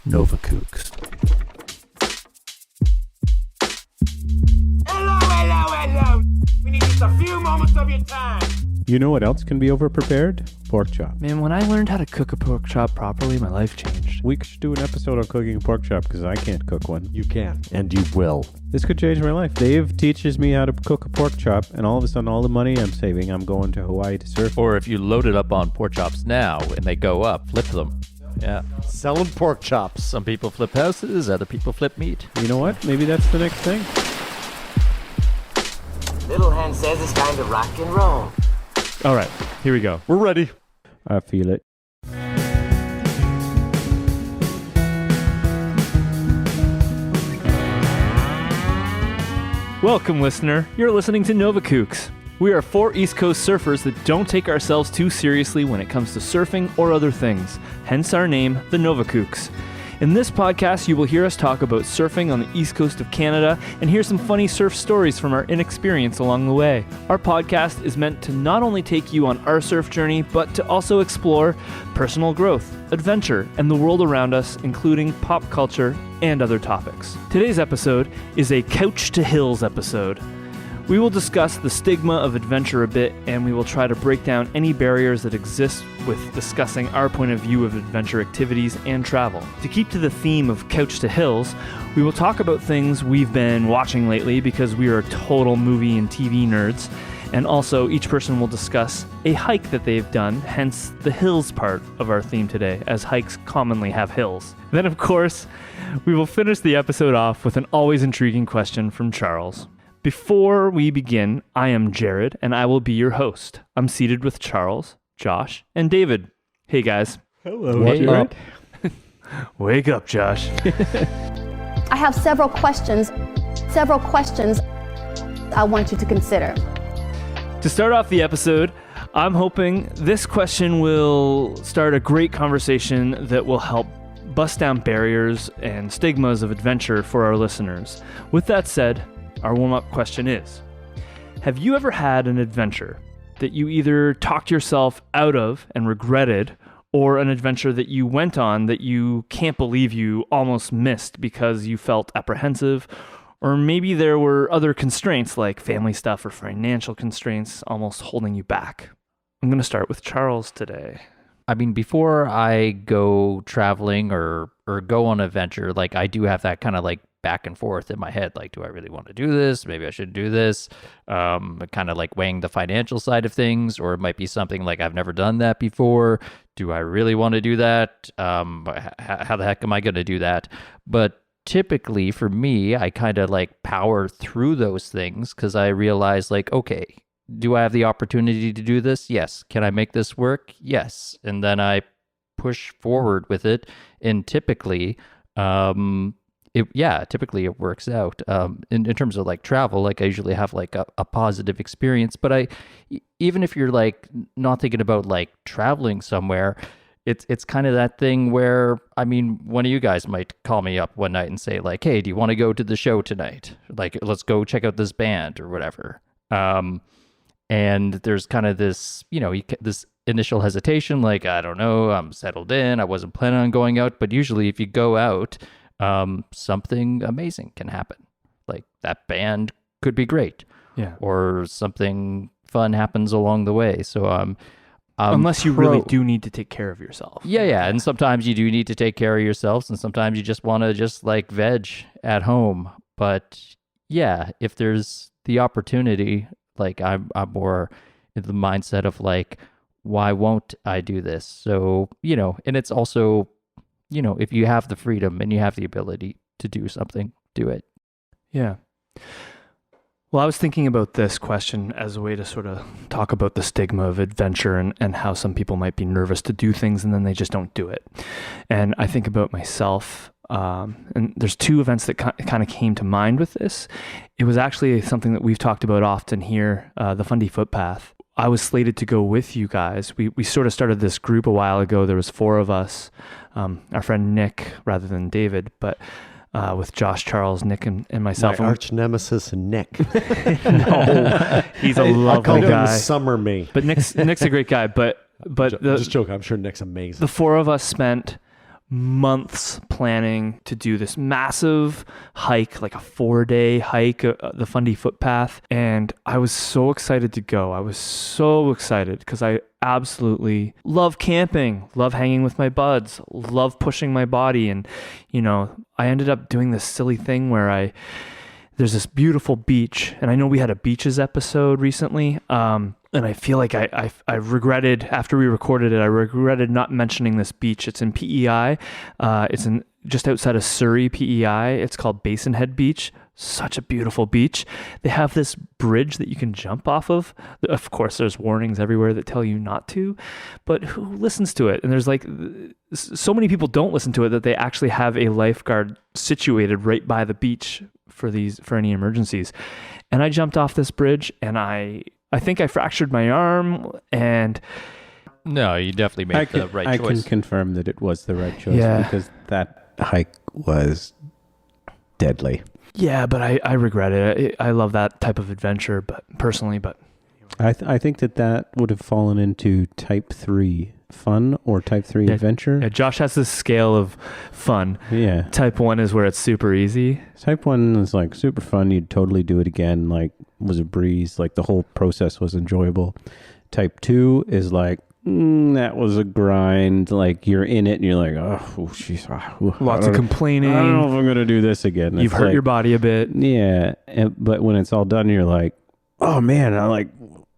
Nova Kooks. Hello. We need just a few moments of your time. You know what else can be overprepared? Pork chop. Man, when I learned how to cook a pork chop properly, my life changed. We should do an episode on cooking a pork chop because I can't cook one. You can, and you will. This could change my life. Dave teaches me how to cook a pork chop, and all of a sudden, all the money I'm saving, I'm going to Hawaii to surf. Or if you load it up on pork chops now and they go up, flip them. Yeah. Selling pork chops. Some people flip houses, other people flip meat. You know what? Maybe that's the next thing. Little Hen says it's time to rock and roll. All right, here we go. We're ready. I feel it. Welcome, listener. You're listening to Nova Kooks. We are four East Coast surfers that don't take ourselves too seriously when it comes to surfing or other things, hence our name, the Nova Kooks. In this podcast, you will hear us talk about surfing on the East Coast of Canada and hear some funny surf stories from our inexperience along the way. Our podcast is meant to not only take you on our surf journey, but to also explore personal growth, adventure, and the world around us, including pop culture and other topics. Today's episode is a Couch to Hills episode. We will discuss the stigma of adventure a bit, and we will try to break down any barriers that exist with discussing our point of view of adventure activities and travel. To keep to the theme of Couch to Hills, we will talk about things we've been watching lately because we are total movie and TV nerds, and also each person will discuss a hike that they've done, hence the hills part of our theme today, as hikes commonly have hills. Then, of course, we will finish the episode off with an always intriguing question from Charles. Before we begin, I am Jared, and I will be your host. I'm seated with Charles, Josh, and David. Hey, guys. Hello. Wake up. Wake up, Josh. I have several questions I want you to consider. To start off the episode, I'm hoping this question will start a great conversation that will help bust down barriers and stigmas of adventure for our listeners. With that said, our warm-up question is, have you ever had an adventure that you either talked yourself out of and regretted, or an adventure that you went on that you can't believe you almost missed because you felt apprehensive, or maybe there were other constraints like family stuff or financial constraints almost holding you back? I'm going to start with Charles today. I mean, before I go traveling or go on an adventure, like I do have that kind of like back and forth in my head. Like, do I really want to do this? Maybe I should do this. Kind of like weighing the financial side of things, or it might be something like I've never done that before. Do I really want to do that? How the heck am I going to do that? But typically for me, I kind of like power through those things because I realize like, okay, do I have the opportunity to do this? Yes. Can I make this work? Yes. And then I push forward with it. And typically, typically it works out. In terms of like travel, like I usually have like a positive experience, but even if you're like not thinking about like traveling somewhere, it's kind of that thing where, I mean, one of you guys might call me up one night and say like, hey, do you want to go to the show tonight? Like, let's go check out this band or whatever. And there's kind of this, this initial hesitation, like, I don't know, I'm settled in, I wasn't planning on going out. But usually if you go out, something amazing can happen. Like that band could be great. Yeah. Or something fun happens along the way. So, unless you really do need to take care of yourself. Yeah. And sometimes you do need to take care of yourselves, and sometimes you just want to just like veg at home. But yeah, if there's the opportunity, like I'm more in the mindset of like, why won't I do this? So, and it's also, if you have the freedom and you have the ability to do something, do it. Yeah. Well, I was thinking about this question as a way to sort of talk about the stigma of adventure and how some people might be nervous to do things and then they just don't do it. And I think about myself, and there's two events that kind of came to mind with this. It was actually something that we've talked about often here, the Fundy Footpath. I was slated to go with you guys. We sort of started this group a while ago. There was four of us, our friend Nick rather than David, but with Josh, Charles, Nick, and myself. My arch nemesis, Nick. No, he's a lovely guy. Summer me. But Nick's a great guy. But just joking. I'm sure Nick's amazing. The four of us spent months planning to do this massive hike, like a 4-day hike, the Fundy Footpath. And I was so excited to go. I was so excited because I absolutely love camping, love hanging with my buds, love pushing my body. And, you know, I ended up doing this silly thing where there's this beautiful beach, and I know we had a beaches episode recently. And I feel like I regretted, after we recorded it, I regretted not mentioning this beach. It's in PEI. It's just outside of Surrey, PEI. It's called Basin Head Beach. Such a beautiful beach. They have this bridge that you can jump off of. Of course, there's warnings everywhere that tell you not to, but who listens to it? And there's like, so many people don't listen to it that they actually have a lifeguard situated right by the beach for any emergencies. And I jumped off this bridge, and I think I fractured my arm, and No, you definitely made the right I choice. can confirm that it was the right choice Yeah. because that hike was deadly. yeah, but I regret it. I love that type of adventure, but personally, I think that would have fallen into type 3 fun or type 3 adventure. yeah, Josh has this scale of fun. Yeah. Type 1 is where it's super easy. Type 1 is like super fun. You'd totally do it again. Like, was a breeze. Like, the whole process was enjoyable. Type 2 is like, that was a grind. Like, you're in it and you're like, oh, jeez. Lots of complaining. I don't know if I'm going to do this again. You've It's hurt like, your body a bit. Yeah. But when it's all done, you're like, oh man,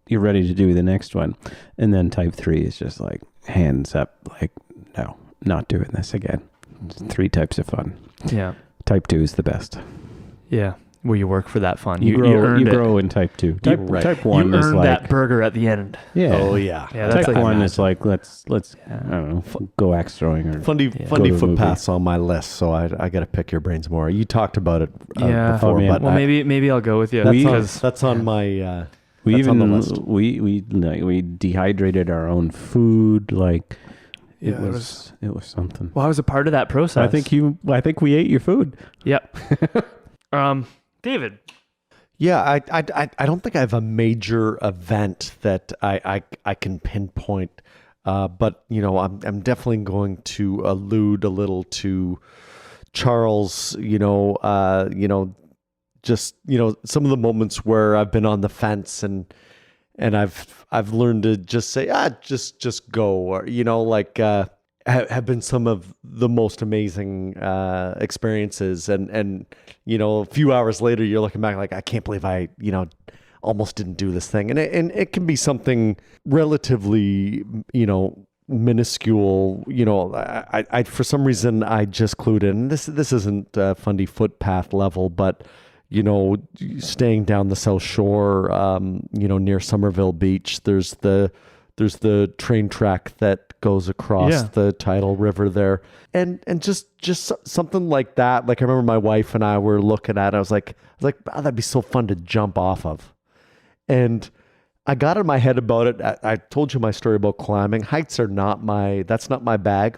you're ready to do the next one. And then type 3 is just like, hands up, like, no, not doing this again. 3 types of fun. Yeah. Type 2 is the best. Yeah. Where you work for that fun. You grow in type 2. Type 1 you is earned like, that burger at the end. yeah. Oh yeah. Yeah, that's Type like 1 is like, let's I don't know, go axe throwing or Fundy Go to a footpaths on my list, so I got to pick your brains more. You talked about it Yeah. before, Oh, man. but Well, maybe I'll go with you that's on my we that's even on the list. we dehydrated our own food. Like, it Yeah, was something. well, I was a part of that process. I think we ate your food. Yep. David. Yeah, I don't think I have a major event that I can pinpoint, but you know, I'm definitely going to allude a little to Charles. Just some of the moments where I've been on the fence and I've learned to just say just go, or have been some of the most amazing experiences, and a few hours later you're looking back like, I can't believe I almost didn't do this thing, and it can be something relatively minuscule. I for some reason I just clued in. This isn't Fundy footpath level, but staying down the South Shore, near Somerville Beach, there's the train track that goes across the tidal river there, and just something like that. Like, I remember my wife and I were looking at it. I was like, oh, that'd be so fun to jump off of. And I got in my head about it. I told you my story about climbing. Heights are that's not my bag.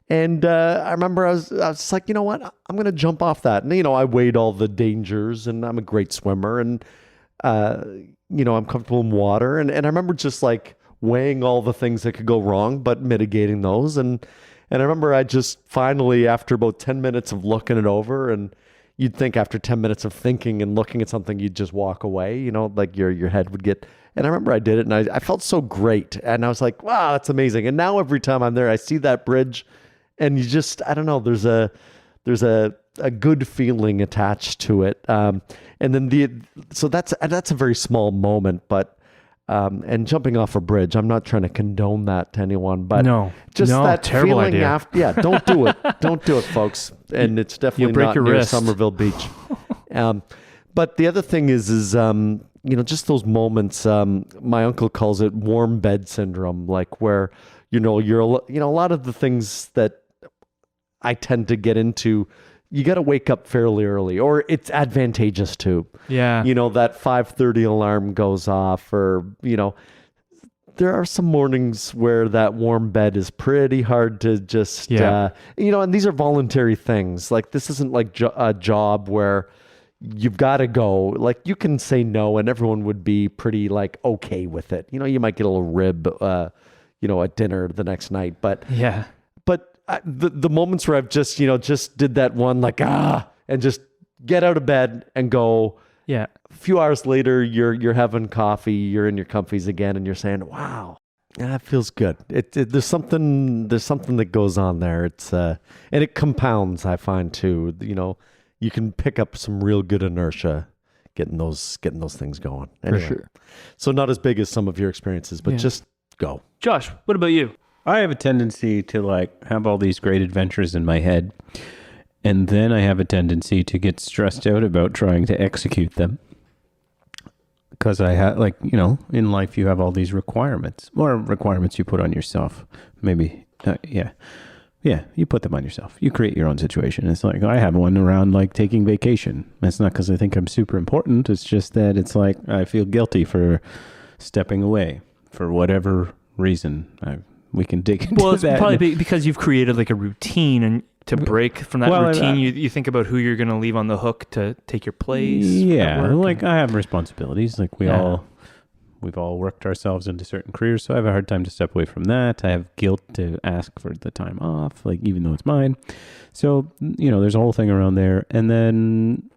And I remember I was just like, you know what? I'm going to jump off that. And, I weighed all the dangers, and I'm a great swimmer, and, I'm comfortable in water. And I remember just like weighing all the things that could go wrong, but mitigating those. And I remember I just finally, after about 10 minutes of looking it over, and you'd think after 10 minutes of thinking and looking at something, you'd just walk away, like your head would get. And I remember I did it, and I felt so great. And I was like, wow, that's amazing. And now every time I'm there, I see that bridge, and you just, I don't know, there's a good feeling attached to it. And then so that's a very small moment, but and jumping off a bridge, I'm not trying to condone that to anyone, but that terrible feeling idea. after, don't do it. Don't do it, folks. And it's definitely break not your near wrist. Somerville Beach. But the other thing is just those moments, my uncle calls it warm bed syndrome, like where, you're, a lot of the things that I tend to get into, you got to wake up fairly early, or it's advantageous to. Yeah. That 5:30 alarm goes off, or, there are some mornings where that warm bed is pretty hard to just, and these are voluntary things. Like, this isn't like a job where you've got to go. Like, you can say no and everyone would be pretty like okay with it. You might get a little rib, at dinner the next night, but the moments where I've just did that one like and just get out of bed and go. Yeah. A few hours later, you're having coffee, you're in your comfies again, and you're saying, "Wow, that feels good." There's something that goes on there. It's and it compounds. I find too. You can pick up some real good inertia getting those things going. Anyway, For sure. So not as big as some of your experiences, but just go. Josh, what about you? I have a tendency to like have all these great adventures in my head. And then I have a tendency to get stressed out about trying to execute them. Because I have, in life you have all these requirements. More requirements you put on yourself. Maybe, yeah, you put them on yourself. You create your own situation. It's like, I have one around like taking vacation. That's not because I think I'm super important. It's just that it's like, I feel guilty for stepping away for whatever reason. We can dig into that. Well, it's probably because you've created like a routine, and to break from that routine, you think about who you're going to leave on the hook to take your place. Yeah, like I have responsibilities. Like we've all worked ourselves into certain careers, so I have a hard time to step away from that. I have guilt to ask for the time off, like even though it's mine. So, there's a whole thing around there. And then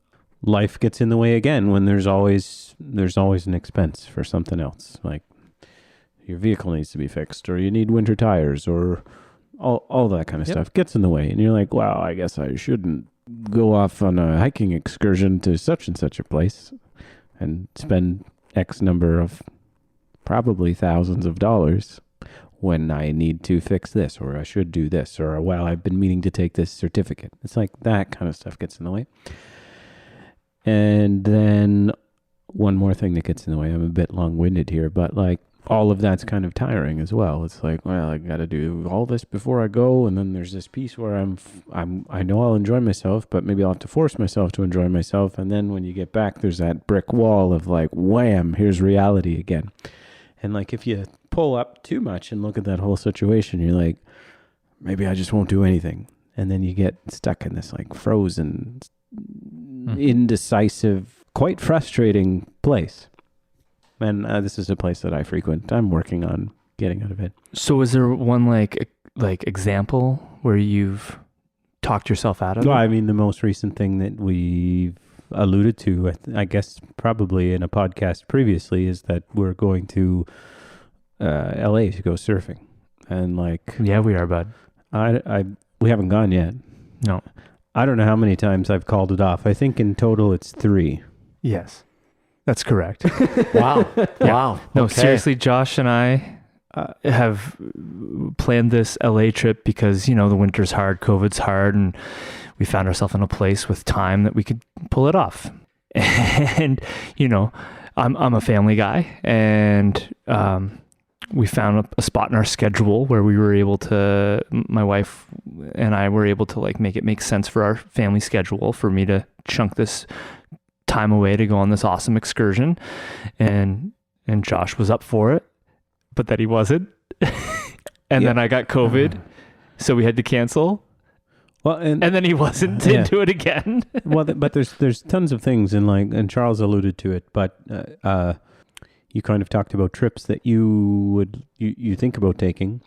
life gets in the way again when there's always an expense for something else. Like your vehicle needs to be fixed, or you need winter tires, or all that kind of stuff gets in the way. And you're like, wow, I guess I shouldn't go off on a hiking excursion to such and such a place and spend X number of probably thousands of dollars when I need to fix this, or I should do this, or well, I've been meaning to take this certificate. It's like that kind of stuff gets in the way. And then one more thing that gets in the way. I'm a bit long-winded here, but like all of that's kind of tiring as well. It's like, well, I got to do all this before I go, and then there's this piece where I know I'll enjoy myself, but maybe I'll have to force myself to enjoy myself. And then when you get back, there's that brick wall of like, wham, here's reality again. And like if you pull up too much and look at that whole situation, you're like, maybe I just won't do anything. And then you get stuck in this like frozen, indecisive, quite frustrating place. And this is a place that I frequent. I'm working on getting out of it. So is there one like example where you've talked yourself out of it? Well, I mean, the most recent thing that we've alluded to, I guess probably in a podcast previously, is that we're going to LA to go surfing. And like... Yeah, we are, bud. We haven't gone yet. No. I don't know how many times I've called it off. I think in total it's 3. Yes. That's correct. Wow. Wow. No, Okay. seriously, Josh and I have planned this LA trip because, the winter's hard, COVID's hard, and we found ourselves in a place with time that we could pull it off. And, I'm a family guy, and we found a spot in our schedule where we were able to, my wife and I were able to like make it make sense for our family schedule for me to chunk this time away to go on this awesome excursion, and Josh was up for it, but then he wasn't. And then I got COVID, so we had to cancel. Well, and then he wasn't into it again. Well, but there's tons of things, and Charles alluded to it, but you kind of talked about trips that you think about taking,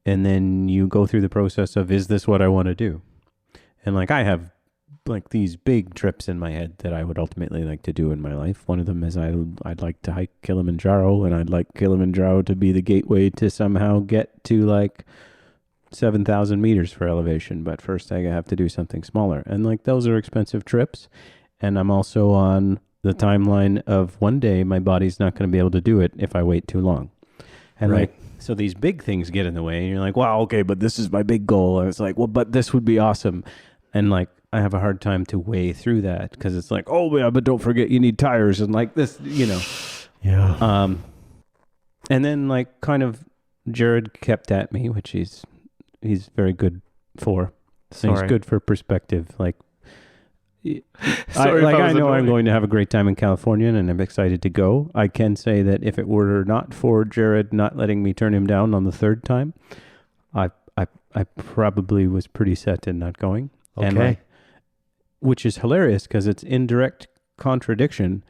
and then you go through the process of, is this what I want to do? And like I have like these big trips in my head that I would ultimately like to do in my life. One of them is I'd like to hike Kilimanjaro, and I'd like Kilimanjaro to be the gateway to somehow get to like 7,000 meters for elevation. But first I have to do something smaller. And like those are expensive trips. And I'm also on the timeline of one day my body's not going to be able to do it if I wait too long. And Right. so these big things get in the way, and you're like, wow, okay, but this is my big goal. And it's like, well, but this would be awesome. And like, I have a hard time to weigh through that because it's like, oh yeah, but don't forget you need tires and like this, Yeah. And then like kind of Jared kept at me, which he's very good for. So he's Sorry. good for perspective. Like, Sorry if I I was know I'm annoying. going to have a great time in California, and I'm excited to go. I can say that if it were not for Jared not letting me turn him down on the third time, I probably was pretty set in not going. Okay. And which is hilarious because it's in direct contradiction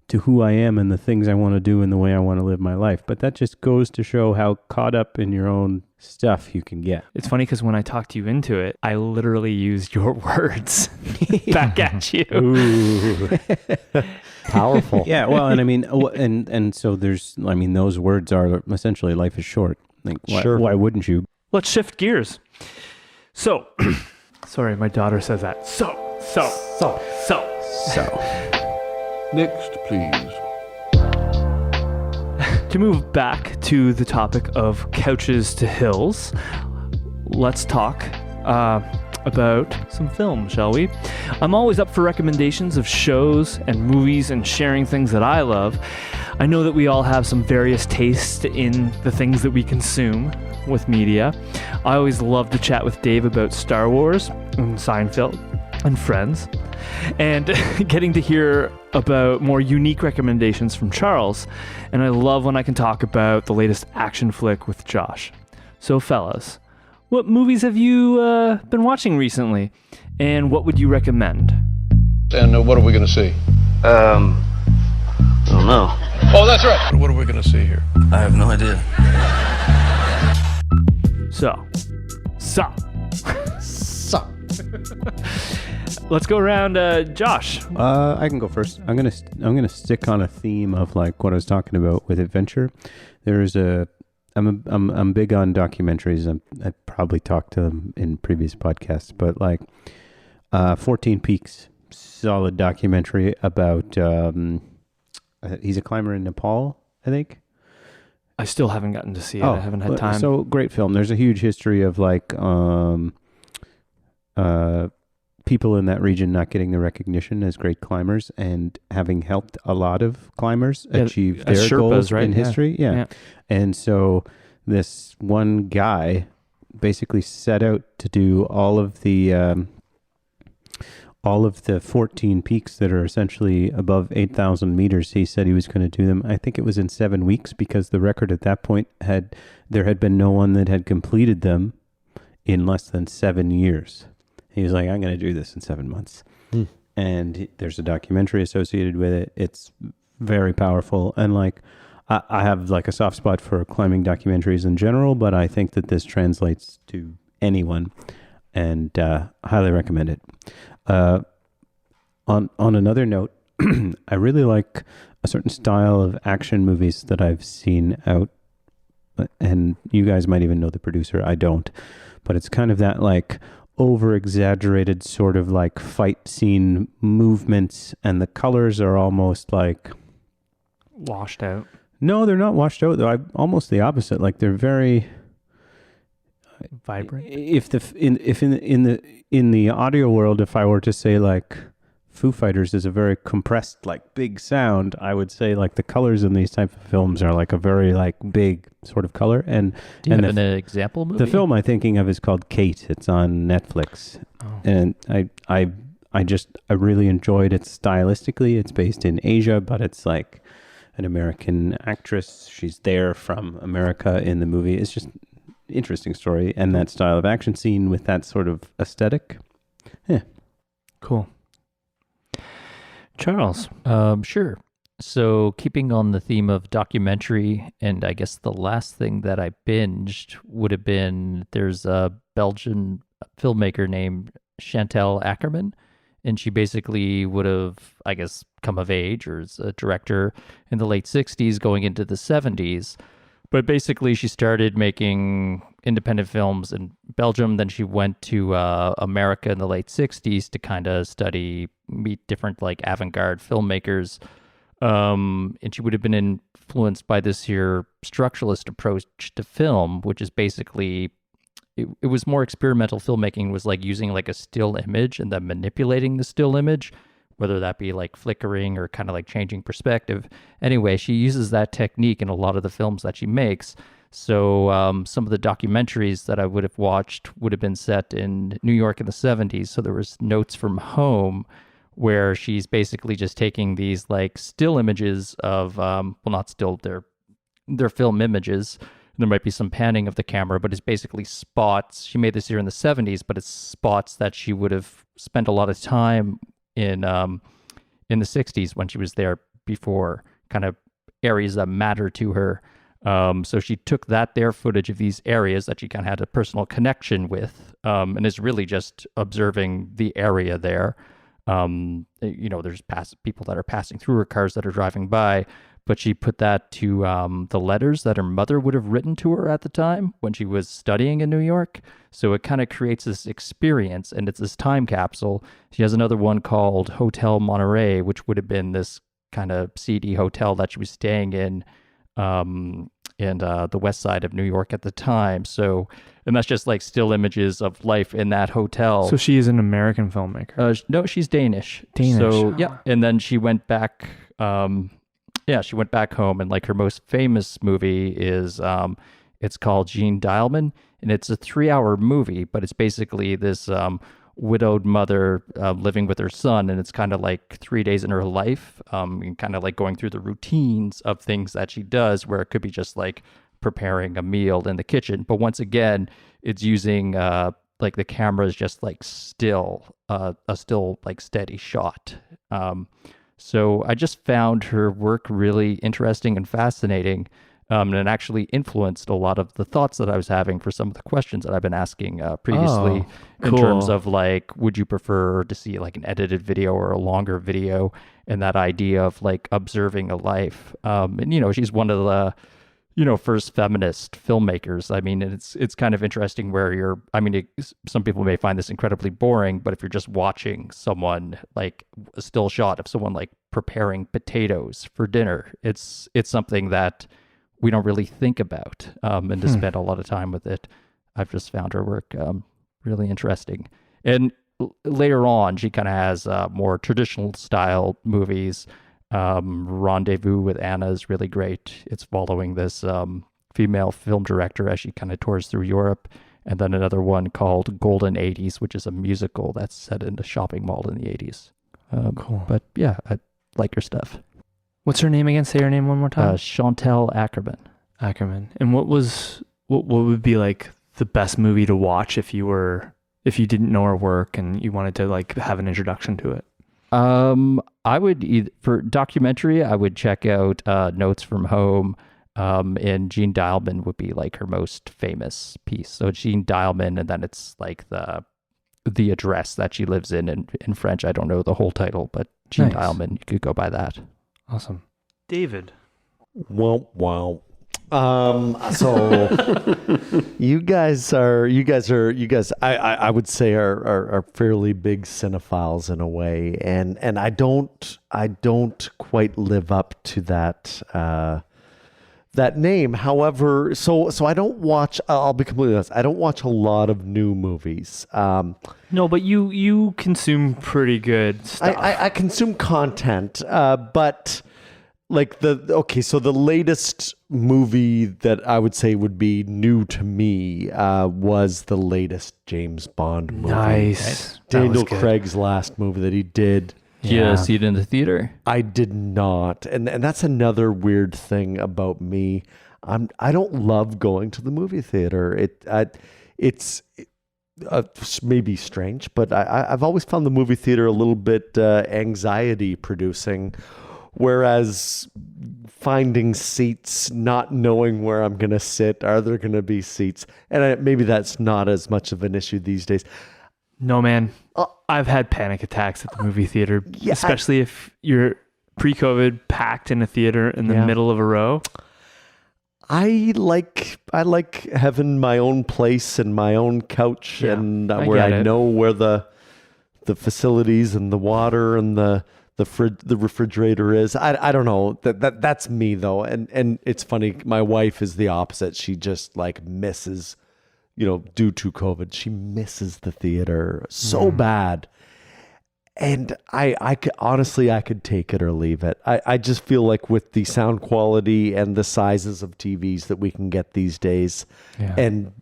to who I am and the things I want to do and the way I want to live my life. But that just goes to show how caught up in your own stuff you can get. It's funny because when I talked you into it, I literally used your words back at you. Ooh. Powerful. Yeah, well, and I mean, and so those words are essentially life is short. Like, Sure. Why wouldn't you? Let's shift gears. So, sorry, my daughter says that. So. Next, please. To move back to the topic of couches to hills, let's talk about some film, shall we? I'm always up for recommendations of shows and movies and sharing things that I love. I know that we all have some various tastes in the things that we consume with media. I always love to chat with Dave about Star Wars and Seinfeld and Friends, and getting to hear about more unique recommendations from Charles. And I love when I can talk about the latest action flick with Josh. So fellas, what movies have you been watching recently, and what would you recommend? And what are we going to see? I don't know. Oh, that's right. What are we going to see here? I have no idea. So. Let's go around, Josh. I can go first. I'm gonna stick on a theme of like what I was talking about with adventure. I'm big on documentaries. I probably talked to them in previous podcasts, but like 14 Peaks, solid documentary about he's a climber in Nepal, I think. I still haven't gotten to see it. I haven't had time. So great film. There's a huge history of like people in that region not getting the recognition as great climbers, and having helped a lot of climbers achieve their Sherpas, goals right? in history. Yeah. And so this one guy basically set out to do all of the 14 peaks that are essentially above 8,000 meters. He said he was going to do them. I think it was in 7 weeks, because the record at that point there had been no one that had completed them in less than 7 years. He was like, I'm going to do this in 7 months. And there's a documentary associated with it. It's very powerful. And like, I have like a soft spot for climbing documentaries in general, but I think that this translates to anyone, and highly recommend it. On another note, I really like a certain style of action movies that I've seen out, and you guys might even know the producer. I don't, but it's kind of that like over-exaggerated sort of like fight scene movements, and the colors are almost like Washed out. No, they're not washed out though. Almost the opposite. Like they're very Vibrant. In the audio world, if I were to say like Foo Fighters is a very compressed, like big sound, I would say like the colors in these type of films are like a very like big sort of color. And Do you have an example movie? the film I'm thinking of is called Kate. It's on Netflix, and I really enjoyed it stylistically. It's based in Asia, but it's like an American actress. She's there from America in the movie. It's just interesting story, and that style of action scene with that sort of aesthetic. Yeah. Cool. Charles. Sure. So keeping on the theme of documentary, and I guess the last thing that I binged would have been, there's a Belgian filmmaker named Chantal Ackerman, and she basically would have, I guess, come of age or is a director in the late 60s going into the 70s. But basically she started making independent films in Belgium. Then she went to America in the late 60s to kind of meet different like avant-garde filmmakers. And she would have been influenced by this here structuralist approach to film, which is basically, it was more experimental filmmaking, was like using like a still image and then manipulating the still image, whether that be like flickering or kind of like changing perspective. Anyway, she uses that technique in a lot of the films that she makes. So some of the documentaries that I would have watched would have been set in New York in the 70s. So there was Notes from Home, where she's basically just taking these like still images of, well, not still, they're film images. There might be some panning of the camera, but it's basically spots. She made this here in the 70s, but it's spots that she would have spent a lot of time in the 60s when she was there before, kind of areas that matter to her. So she took that there footage of these areas that she kind of had a personal connection with, and is really just observing the area there. There's people that are passing through, or cars that are driving by, but she put that to the letters that her mother would have written to her at the time when she was studying in New York. So it kind of creates this experience, and it's this time capsule. She has another one called Hotel Monterey, which would have been this kind of seedy hotel that she was staying in the west side of New York at the time. So, and that's just like still images of life in that hotel. So she is an American filmmaker. No, she's Danish. Danish. So yeah, and then she went back. She went back home, and like her most famous movie is it's called Jean Dialman, and it's a 3-hour movie, but it's basically this widowed mother living with her son, and it's kind of like 3 days in her life, and kind of like going through the routines of things that she does, where it could be just like preparing a meal in the kitchen, but once again it's using like the camera is just like a still like steady shot. So I just found her work really interesting and fascinating, and it actually influenced a lot of the thoughts that I was having for some of the questions that I've been asking previously, in terms of like, would you prefer to see like an edited video or a longer video, and that idea of like observing a life. And she's one of the first feminist filmmakers. I mean, it's kind of interesting where some people may find this incredibly boring, but if you're just watching someone, like a still shot of someone like preparing potatoes for dinner, it's something that we don't really think about, and to spend a lot of time with it. I've just found her work really interesting. And later on, she kind of has more traditional style movies. Rendezvous with Anna is really great. It's following this female film director as she kind of tours through Europe. And then another one called Golden 80s, which is a musical that's set in a shopping mall in the 80s. Cool. But yeah, I like her stuff. What's her name again? Say her name one more time. Chantal Ackerman. And what would be like the best movie to watch if you didn't know her work and you wanted to like have an introduction to it? I would for documentary, I would check out Notes from Home, and Jean Dialman would be like her most famous piece. So Jean Dialman, and then it's like the address that she lives in French. I don't know the whole title, but Jean Dialman, you could go by that. Awesome. David. Wow. So you guys, I would say are fairly big cinephiles in a way, and I don't quite live up to that name. However, so I don't watch. I'll be completely honest. I don't watch a lot of new movies. No, but you consume pretty good stuff. I consume content, but. Like so the latest movie that I would say would be new to me was the latest James Bond movie. Nice. Daniel Craig's last movie that he did. Did you see it in the theater? I did not. And that's another weird thing about me. I don't love going to the movie theater. It's maybe strange, but I've always found the movie theater a little bit anxiety producing. Whereas finding seats, not knowing where I'm going to sit, are there going to be seats? And maybe that's not as much of an issue these days. No, man. I've had panic attacks at the movie theater, especially if you're pre-COVID packed in a theater in the middle of a row. I like having my own place and my own couch, and where I know where the facilities and the water and the refrigerator is. I don't know. That's me though. And it's funny. My wife is the opposite. She just like misses, due to COVID, she misses the theater so bad. And I could honestly, I could take it or leave it. I just feel like with the sound quality and the sizes of TVs that we can get these days, and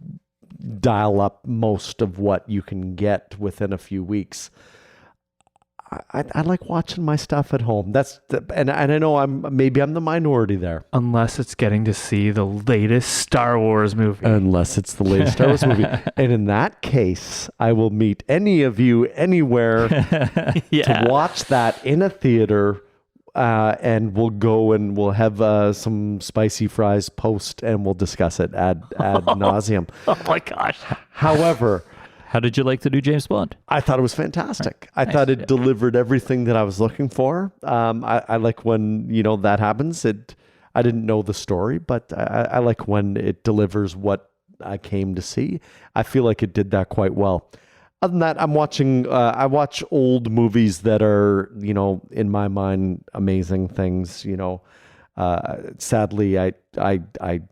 dial up most of what you can get within a few weeks, I like watching my stuff at home. And I know I'm the minority there. Unless it's getting to see the latest Star Wars movie. Unless it's the latest Star Wars movie. And in that case, I will meet any of you anywhere to watch that in a theater and we'll go and we'll have some spicy fries post, and we'll discuss it ad nauseum. Oh my gosh. However, How did you like the new James Bond? I thought it was fantastic. I Nice. thought it Yeah. delivered everything that I was looking for. I like when, that happens. I didn't know the story, but I like when it delivers what I came to see. I feel like it did that quite well. Other than that, I watch old movies that are, in my mind, amazing things. Sadly, I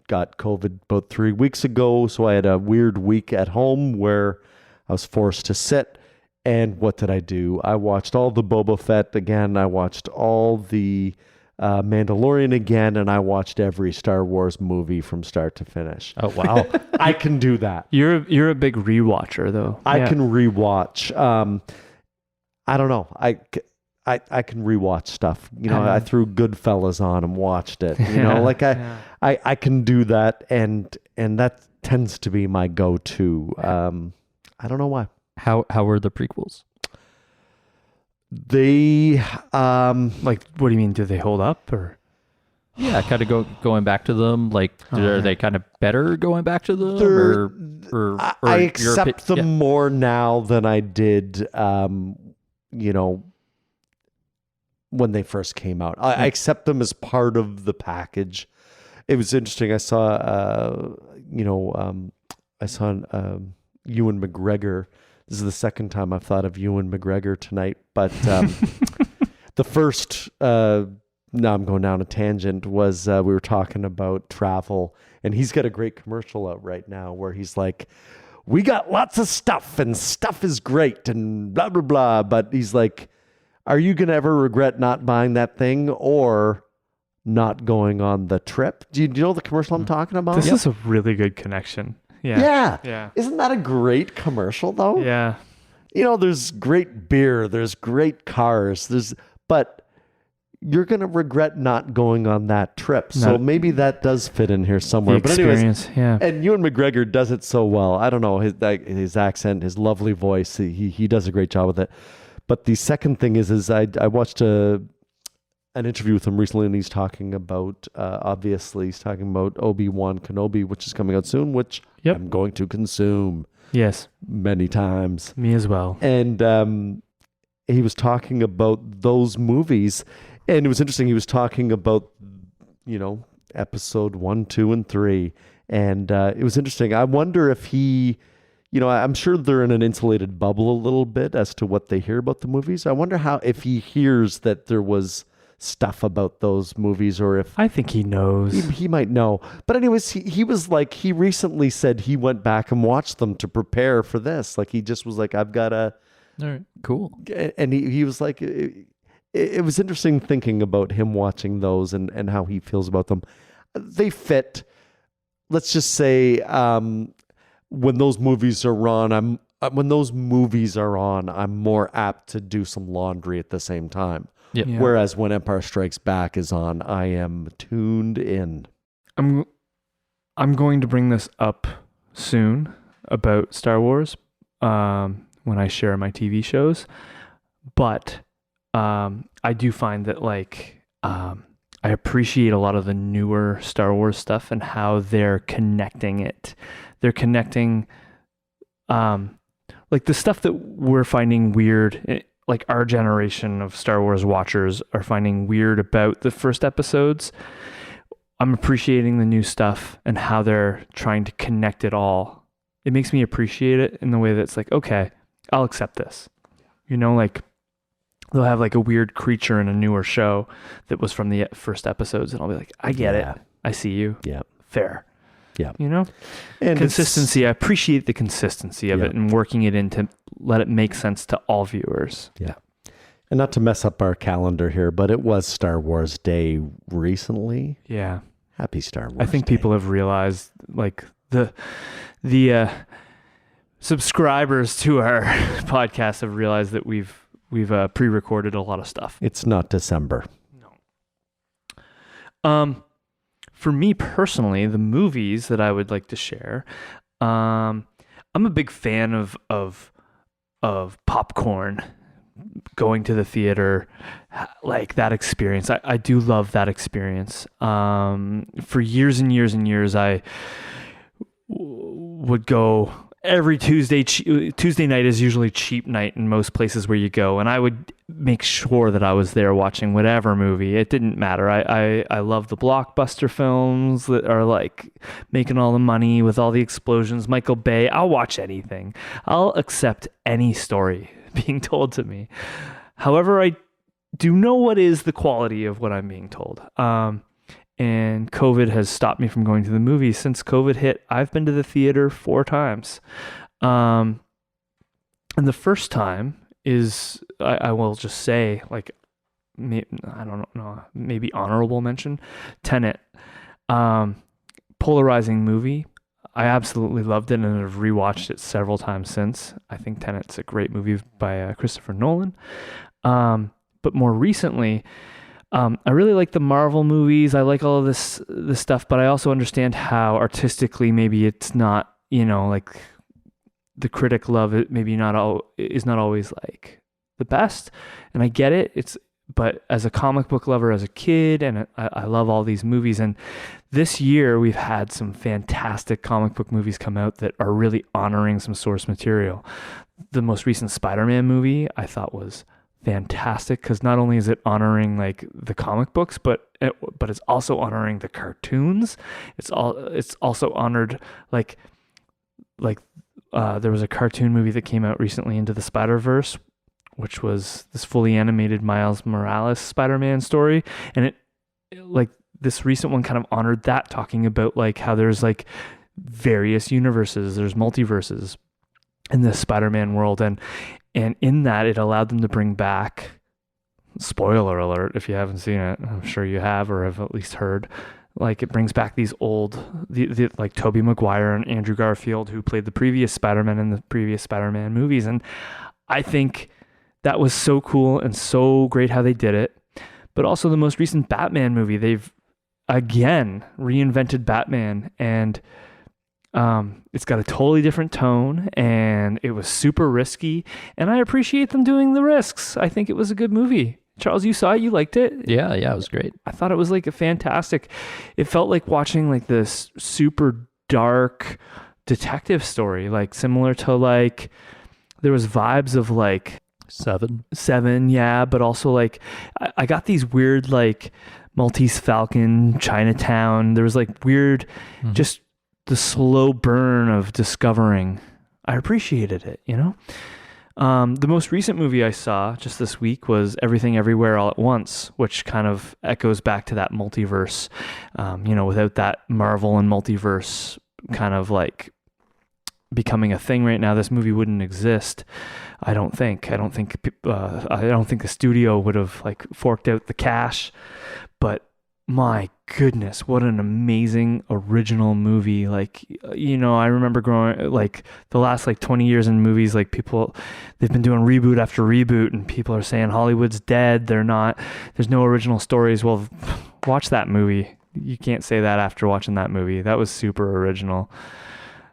got COVID about 3 weeks ago, so I had a weird week at home where I was forced to sit. And what did I do? I watched all the Boba Fett again. I watched all the Mandalorian again, and I watched every Star Wars movie from start to finish. Oh, wow. I can do that. You're a big rewatcher though. I Yeah. can rewatch. I don't know. I can rewatch stuff. I threw Goodfellas on and watched it. I can do that, and that tends to be my go-to. I don't know why. How were the prequels? They Like, what do you mean? Do they hold up or? Yeah, kind of going back to them. Like, are they kind of better going back to them? Or I your accept them yeah. more now than I did, when they first came out. I accept them as part of the package. It was interesting. I saw, Ewan McGregor. This is the second time I've thought of Ewan McGregor tonight, but the first. Now I'm going down a tangent, was we were talking about travel, and he's got a great commercial out right now where he's like, we got lots of stuff and stuff is great and blah, blah, blah. But he's like, are you going to ever regret not buying that thing or not going on the trip? Do you know the commercial I'm talking about? This is a really good connection. Yeah. Yeah. Yeah. Isn't that a great commercial though? Yeah. There's great beer, there's great cars, but you're going to regret not going on that trip. So maybe that does fit in here somewhere. The But anyways, experience, yeah. and Ewan McGregor does it so well. I don't know, his accent, his lovely voice, he does a great job with it. But the second thing is I watched an interview with him recently, and he's talking about, obviously, he's talking about Obi-Wan Kenobi, which is coming out soon, which I'm going to consume Yes. many times. Me as well. And he was talking about those movies, and it was interesting. He was talking about, episode 1, 2, and 3, and it was interesting. I wonder if he, I'm sure they're in an insulated bubble a little bit as to what they hear about the movies. I wonder if he hears that there was stuff about those movies, or if I think he knows. he might know. But anyways, he was like, he recently said he went back and watched them to prepare for this. Like, he just was like, I've got to. All right, cool. And he was like, it was interesting thinking about him watching those and how he feels about them. They fit. Let's just say, when those movies are on, I'm more apt to do some laundry at the same time. Yep. Yeah. Whereas when Empire Strikes Back is on, I am tuned in. I'm going to bring this up soon about Star Wars when I share my TV shows, but I do find that I appreciate a lot of the newer Star Wars stuff and how they're connecting it. They're connecting like the stuff that we're finding weird, like our generation of Star Wars watchers are finding weird about the first episodes. I'm appreciating the new stuff and how they're trying to connect it all. It makes me appreciate it in the way that's like, okay, I'll accept this. They'll have like a weird creature in a newer show that was from the first episodes, and I'll be like, I get it. I see you. Yeah. Fair. Yeah. And consistency. I appreciate the consistency of it and working it in to let it make sense to all viewers. Yeah. And not to mess up our calendar here, but it was Star Wars Day recently. Yeah. Happy Star Wars I think Day. people have realized, like, the subscribers to our podcast have realized that we've pre-recorded a lot of stuff. It's not December. For me personally, the movies that I would like to share, I'm a big fan of popcorn going to the theater, like that experience. I do love that experience. For years and years and years, I would go every Tuesday. Tuesday night is usually cheap night in most places where you go, and I would make sure that I was there watching whatever movie. It didn't matter. I love the blockbuster films that are like making all the money with all the explosions. Michael Bay. I'll watch anything. I'll accept any story being told to me. However, I do know what is the quality of what I'm being told. And COVID has stopped me from going to the movies. Since COVID hit, I've been to the theater 4 times. And the first time is, I will just say, like, I don't know, maybe honorable mention, Tenet. Polarizing movie. I absolutely loved it, and I've rewatched it several times since. I think Tenet's a great movie by Christopher Nolan. But more recently, I really like the Marvel movies. I like all of this stuff, but I also understand how artistically maybe it's not, like the critic love it maybe is not always like the best, and I get it. But as a comic book lover, as a kid, and I love all these movies. And this year we've had some fantastic comic book movies come out that are really honoring some source material. The most recent Spider-Man movie I thought was fantastic, because not only is it honoring like the comic books, but it's also honoring the cartoons. It's also honored like there was a cartoon movie that came out recently, Into the Spider-Verse, which was this fully animated Miles Morales Spider-Man story. And it like this recent one kind of honored that, talking about like how there's like various universes, there's multiverses in the Spider-Man world. And in that, it allowed them to bring back, spoiler alert if you haven't seen it, I'm sure you have or have at least heard, like it brings back these old, like Tobey Maguire and Andrew Garfield, who played the previous Spider-Man in the previous Spider-Man movies. And I think that was so cool and so great how they did it. But also the most recent Batman movie, they've again reinvented Batman, and it's got a totally different tone, and it was super risky, and I appreciate them doing the risks. I think it was a good movie. Charles, you saw it, you liked it? Yeah, it was great. I thought it was like it felt like watching like this super dark detective story, like similar to like, there was vibes of like Seven, yeah, but also like I got these weird like Maltese Falcon, Chinatown. There was like weird, just the slow burn of discovering. I appreciated it, The most recent movie I saw just this week was Everything Everywhere All at Once, which kind of echoes back to that multiverse. Without that Marvel and multiverse kind of like becoming a thing right now, this movie wouldn't exist. I don't think the studio would have like forked out the cash, but my goodness, what an amazing original movie. Like, I remember growing, like the last like 20 years in movies, like they've been doing reboot after reboot, and people are saying Hollywood's dead. There's no original stories. Well, watch that movie. You can't say that after watching that movie. That was super original.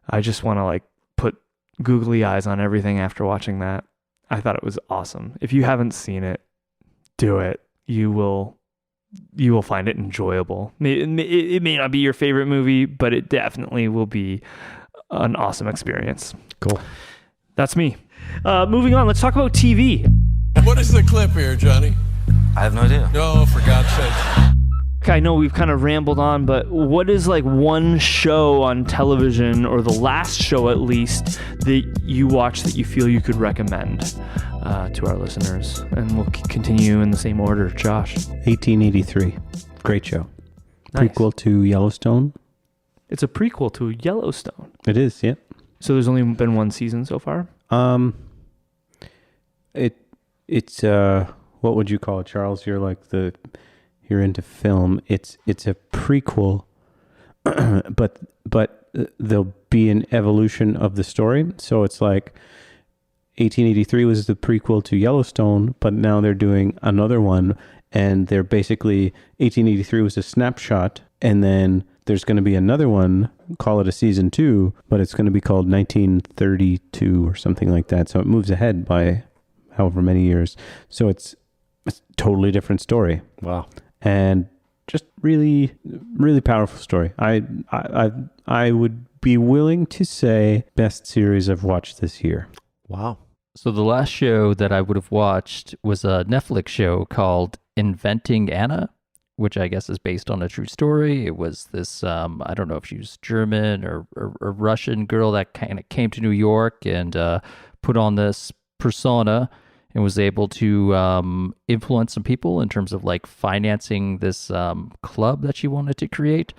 I just want to like put googly eyes on everything after watching that. I thought it was awesome. If you haven't seen it, do it. You will find it enjoyable. It may not be your favorite movie, but it definitely will be an awesome experience. Cool. That's me. Moving on, let's talk about TV. What is the clip here, Johnny? I have no idea. No, for God's sake. I know we've kind of rambled on, but what is like one show on television, or the last show at least, that you watch that you feel you could recommend to our listeners? And we'll continue in the same order. Josh. 1883. Great show. Nice. Prequel to Yellowstone. It's a prequel to Yellowstone. It is, yeah. So there's only been one season so far? It's what would you call it, Charles? You're into film. It's a prequel, but there'll be an evolution of the story. So it's like 1883 was the prequel to Yellowstone, but now they're doing another one, and they're basically 1883 was a snapshot, and then there's going to be another one, call it a season 2, but it's going to be called 1932 or something like that. So it moves ahead by however many years. So it's a totally different story. Wow. And just really, really powerful story. I would be willing to say best series I've watched this year. Wow. So the last show that I would have watched was a Netflix show called Inventing Anna, which I guess is based on a true story. It was this, I don't know if she was German or Russian girl that kind of came to New York and put on this persona and was able to influence some people in terms of like financing this club that she wanted to create.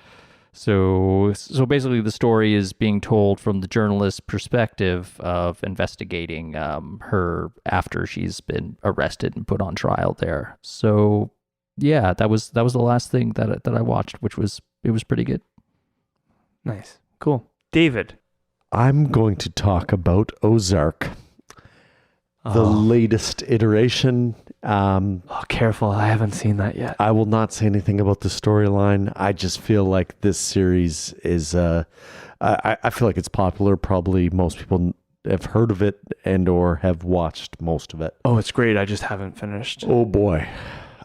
So basically the story is being told from the journalist's perspective of investigating her after she's been arrested and put on trial there. So yeah, that was the last thing that I watched, which was pretty good. Nice. Cool. David. I'm going to talk about Ozark. The latest iteration. Careful. I haven't seen that yet. I will not say anything about the storyline. I just feel like this series is, I feel like it's popular. Probably most people have heard of it and or have watched most of it. Oh, it's great. I just haven't finished. Oh boy.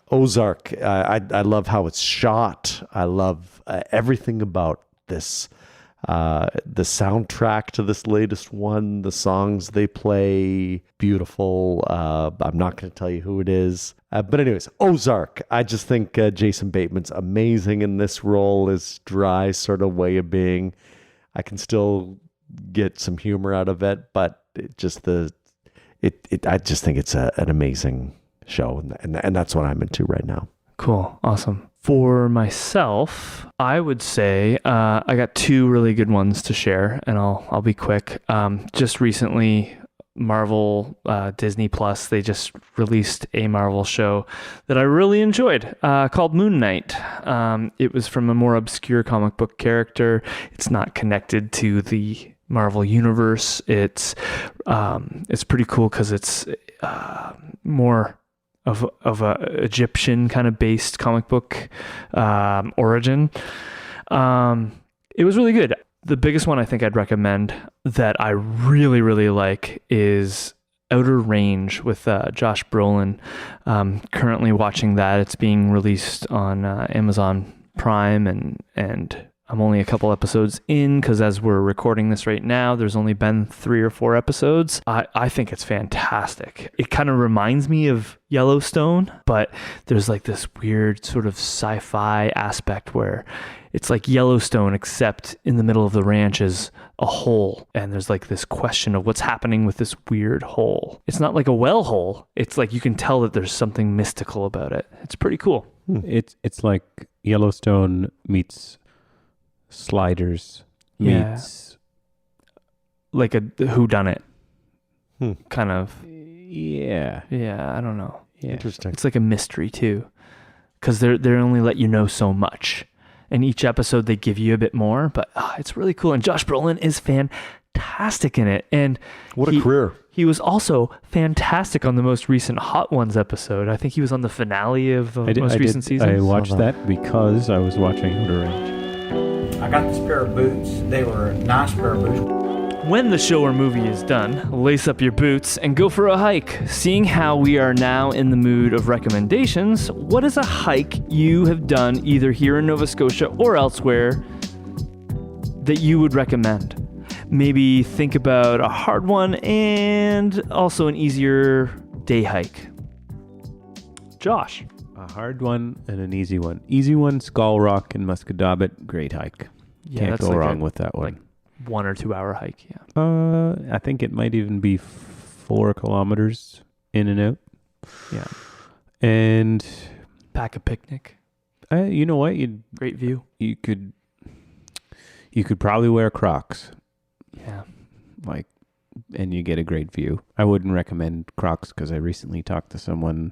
Ozark. I love how it's shot. I love everything about this. The soundtrack to this latest one, the songs they play, beautiful. I'm not going to tell you who it is. But anyways, Ozark. I just think Jason Bateman's amazing in this role, his dry sort of way of being. I can still get some humor out of it, but I just think it's an amazing show. And that's what I'm into right now. Cool. Awesome. For myself, I would say I got two really good ones to share, and I'll be quick. Just recently, Marvel Disney Plus, they just released a Marvel show that I really enjoyed called Moon Knight. It was from a more obscure comic book character. It's not connected to the Marvel universe. It's pretty cool because it's more of a Egyptian kind of based comic book origin. It was really good. The biggest one I think I'd recommend that I really, really like is Outer Range with Josh Brolin. Currently watching that. It's being released on Amazon Prime, and I'm only a couple episodes in because as we're recording this right now, there's only been 3 or 4 episodes. I think it's fantastic. It kind of reminds me of Yellowstone, but there's like this weird sort of sci-fi aspect where it's like Yellowstone, except in the middle of the ranch is a hole. And there's like this question of what's happening with this weird hole. It's not like a well hole. It's like you can tell that there's something mystical about it. It's pretty cool. It's like Yellowstone meets Sliders meets like a whodunit kind of. Yeah, I don't know. Yeah. Interesting. It's like a mystery too, because they only let you know so much, and each episode they give you a bit more. But it's really cool, and Josh Brolin is fantastic in it. And what a career! He was also fantastic on the most recent Hot Ones episode. I think he was on the finale of the most recent season. I watched that because I was watching Outer Range. I got this pair of boots. They were a nice pair of boots. When the show or movie is done, lace up your boots and go for a hike. Seeing how we are now in the mood of recommendations, what is a hike you have done either here in Nova Scotia or elsewhere that you would recommend? Maybe think about a hard one and also an easier day hike. Josh. A hard one and an easy one. Easy one, Skull Rock in Musquodoboit. Great hike. Yeah, Can't that's go like wrong with that one. Like 1 or 2 hour hike, yeah. I think it might even be 4 kilometers in and out. Yeah. And pack a picnic. You know what? Great view. You could probably wear Crocs. Yeah. And you get a great view. I wouldn't recommend Crocs because I recently talked to someone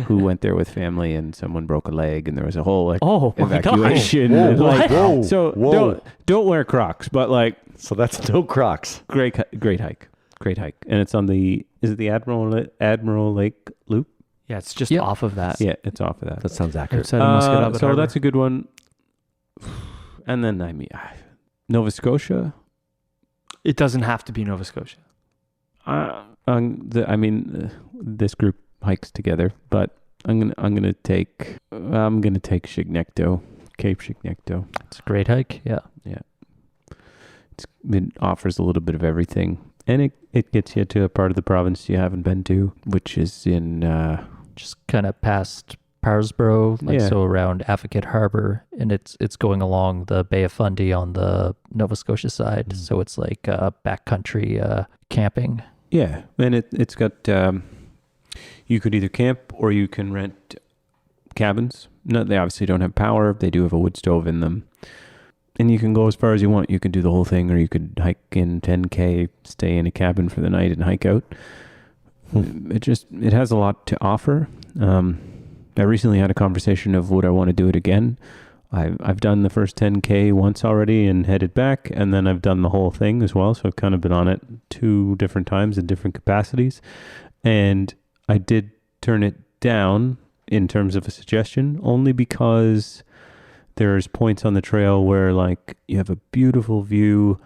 who went there with family and someone broke a leg and there was a whole evacuation. Don't wear Crocs, but so that's no Crocs. Great hike. And it's on is it the Admiral Lake Loop? Yeah, it's just off of that. Yeah, it's off of that. That sounds accurate. So that's a good one. And then Nova Scotia. It doesn't have to be Nova Scotia. This group hikes together, but I'm gonna take Chignecto, Cape Chignecto. It's a great hike. Yeah. Yeah. It offers a little bit of everything, and it gets you to a part of the province you haven't been to, which is in just kind of past Parsboro, so around Advocate Harbor, and it's going along the Bay of Fundy on the Nova Scotia side. So it's like backcountry camping. Yeah, and it's got you could either camp or you can rent cabins. No, they obviously don't have power. They do have a wood stove in them. And you can go as far as you want. You can do the whole thing, or you could hike in 10K, stay in a cabin for the night and hike out. It has a lot to offer. I recently had a conversation of would I want to do it again. I've done the first 10K once already and headed back, and then I've done the whole thing as well. So I've kind of been on it 2 different times in different capacities. And I did turn it down in terms of a suggestion, only because there's points on the trail where like you have a beautiful view,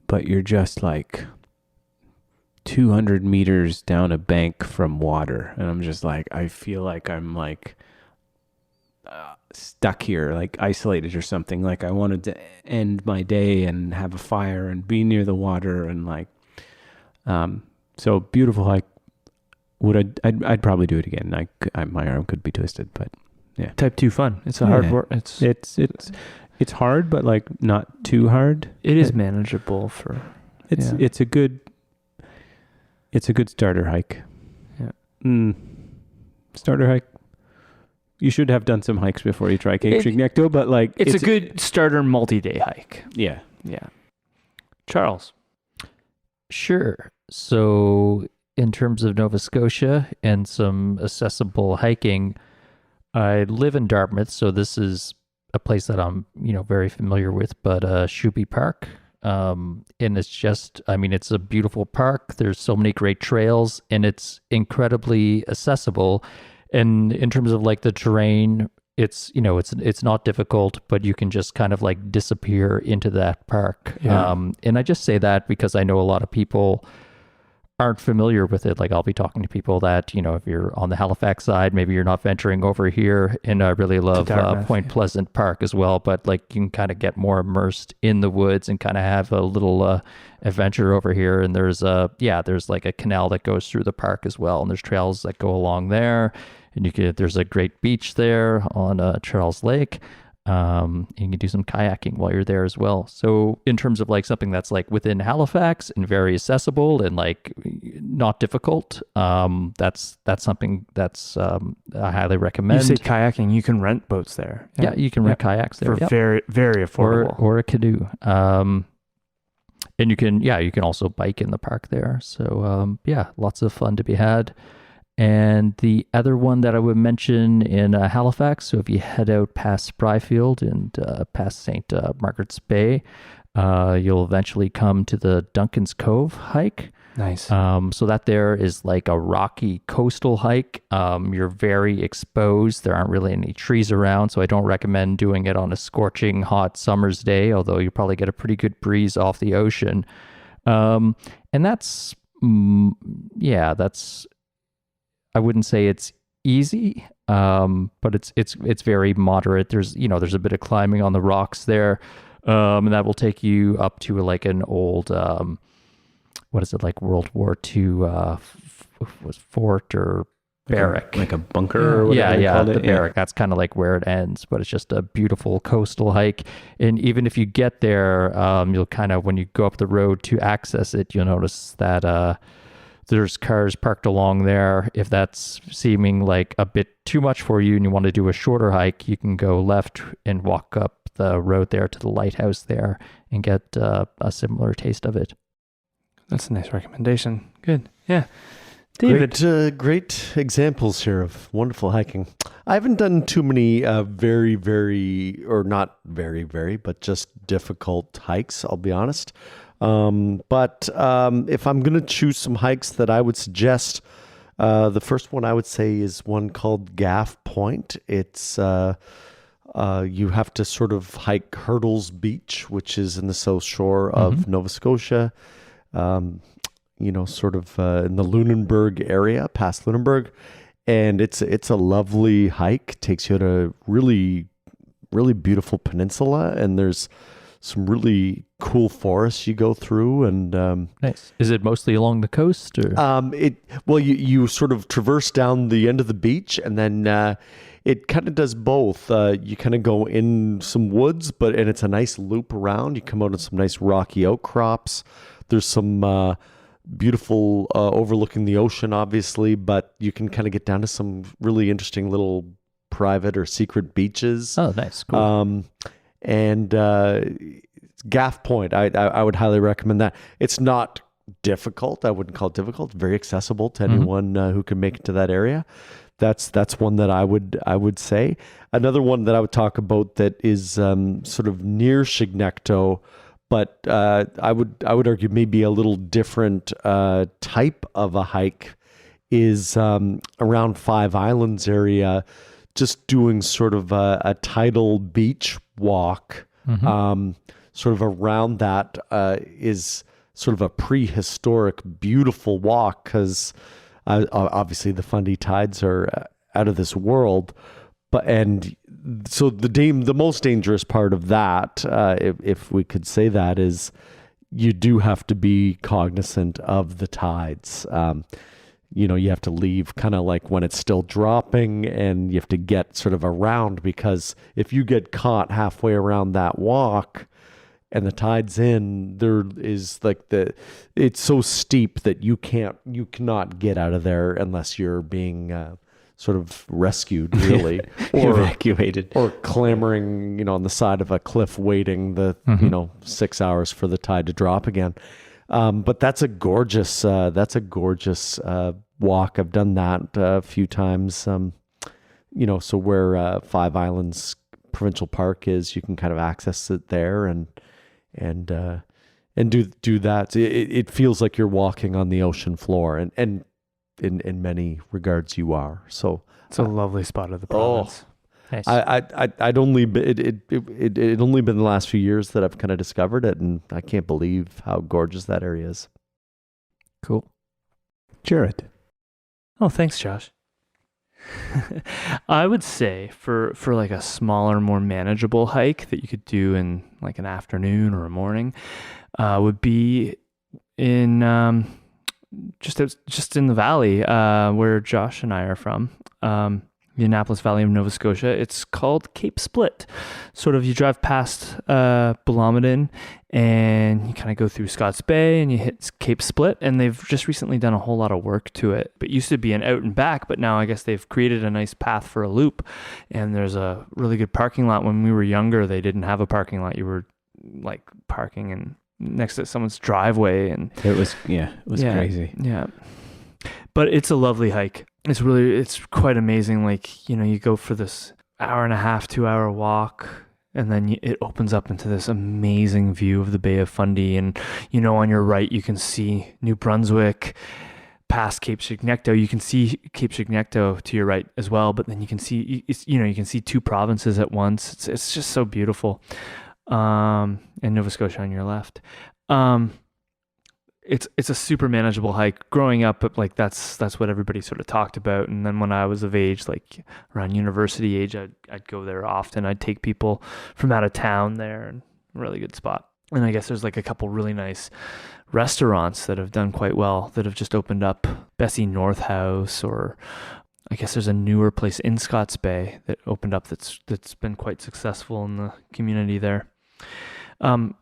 but you're just like 200 meters down a bank from water. And I'm just like, I feel like I'm like stuck here, like isolated or something. Like I wanted to end my day and have a fire and be near the water and like, so beautiful hike. I'd probably do it again. My arm could be twisted, but yeah. Type 2 fun. It's a hard work. It's hard, but like not too hard. It is manageable for. It's a good starter hike. Yeah. Starter hike. You should have done some hikes before you try Cape Chignecto, but like it's a good starter multi-day hike. Yeah. Yeah. Charles. Sure. So in terms of Nova Scotia and some accessible hiking, I live in Dartmouth, so this is a place that I'm, very familiar with, but Shuby Park. And it's just, it's a beautiful park. There's so many great trails, and it's incredibly accessible. And in terms of like the terrain, it's not difficult, but you can just kind of like disappear into that park. Yeah. And I just say that because I know a lot of people aren't familiar with it. Like I'll be talking to people that, if you're on the Halifax side, maybe you're not venturing over here. And I really love Point Pleasant Park as well. But like you can kind of get more immersed in the woods and kind of have a little adventure over here. And there's like a canal that goes through the park as well. And there's trails that go along there. And there's a great beach there on Charles Lake. And you can do some kayaking while you're there as well. So in terms of like something that's like within Halifax and very accessible and like not difficult, that's something that's I highly recommend. You say kayaking, you can rent boats there. Yeah, you can rent kayaks there for very, very affordable. Or a canoe. And you can also bike in the park there. So lots of fun to be had. And the other one that I would mention in Halifax, so if you head out past Spryfield and past St. Margaret's Bay, you'll eventually come to the Dunkin's Cove hike. Nice. So that there is like a rocky coastal hike. You're very exposed. There aren't really any trees around, so I don't recommend doing it on a scorching hot summer's day, although you probably get a pretty good breeze off the ocean. And that's I wouldn't say it's easy, but it's very moderate. There's a bit of climbing on the rocks there, and that will take you up to like an old like World War II was fort or barrack, like a bunker or whatever they called it. The barrack. That's kind of like where it ends, but it's just a beautiful coastal hike. And even if you get there, you'll kind of, when you go up the road to access it, you'll notice that there's cars parked along there. If that's seeming like a bit too much for you and you want to do a shorter hike, you can go left and walk up the road there to the lighthouse there and get a similar taste of it. That's a nice recommendation. Good. Yeah. David. Great examples here of wonderful hiking. I haven't done too many very, very, or not very, very, but just difficult hikes, I'll be honest. But if I'm going to choose some hikes that I would suggest, the first one I would say is one called Gaff Point. It's you have to sort of hike Hurdles Beach, which is in the South Shore of Nova Scotia. sort of in the Lunenburg area, past Lunenburg. And it's a lovely hike. Takes you to a really, really beautiful peninsula, and there's some really cool forests you go through. And nice. Is it mostly along the coast, or? You sort of traverse down the end of the beach, and then it kind of does both. You kind of go in some woods, and it's a nice loop around. You come out in some nice rocky outcrops. There's some beautiful overlooking the ocean, obviously, but you can kind of get down to some really interesting little private or secret beaches. Oh, nice. Cool. And Gaff Point, I would highly recommend that. It's not difficult. I wouldn't call it difficult. Very accessible to anyone who can make it to that area. That's one that I would say. Another one that I would talk about that is sort of near Chignecto, but I would argue maybe a little different type of a hike is around Five Islands area, just doing sort of a tidal beach walk. Sort of around that is sort of a prehistoric, beautiful walk, because obviously the Fundy tides are out of this world. And so the most dangerous part of that, if we could say that, is you do have to be cognizant of the tides. You have to leave kind of like when it's still dropping, and you have to get sort of around, because if you get caught halfway around that walk and the tide's in, there is it's so steep that you cannot get out of there unless you're being sort of rescued, really, or evacuated, or clambering, on the side of a cliff, waiting 6 hours for the tide to drop again. But that's a gorgeous walk. I've done that a few times. So where Five Islands Provincial Park is, you can kind of access it there and do that. It feels like you're walking on the ocean floor, and in many regards you are. So it's a lovely spot of the province. Nice. I'd only it only been the last few years that I've kind of discovered it, and I can't believe how gorgeous that area is. Cool. Jared. Oh, thanks, Josh. I would say for like a smaller, more manageable hike that you could do in like an afternoon or a morning, would be in just in the valley where Josh and I are from. The Annapolis Valley of Nova Scotia. It's called Cape Split. Sort of, you drive past Dialman and you kind of go through Scotts Bay and you hit Cape Split, and they've just recently done a whole lot of work to it. But it used to be an out and back, but now I guess they've created a nice path for a loop, and there's a really good parking lot. When we were younger, they didn't have a parking lot. You were like parking in next to someone's driveway, and it was crazy. Yeah. But it's a lovely hike. It's quite amazing. Like, you go for this 1.5 2 hour walk, and then it opens up into this amazing view of the Bay of Fundy. And, on your right, you can see New Brunswick. Past Cape Chignecto, you can see Cape Chignecto to your right as well. But then you can see, you can see two provinces at once. It's just so beautiful. And Nova Scotia on your left. It's a super manageable hike. Growing up, like that's what everybody sort of talked about. And then when I was of age, like around university age, I'd go there often. I'd take people from out of town there, and really good spot. And I guess there's like a couple really nice restaurants that have done quite well that have just opened up. Bessie North House, or I guess there's a newer place in Scotts Bay that opened up that's been quite successful in the community there.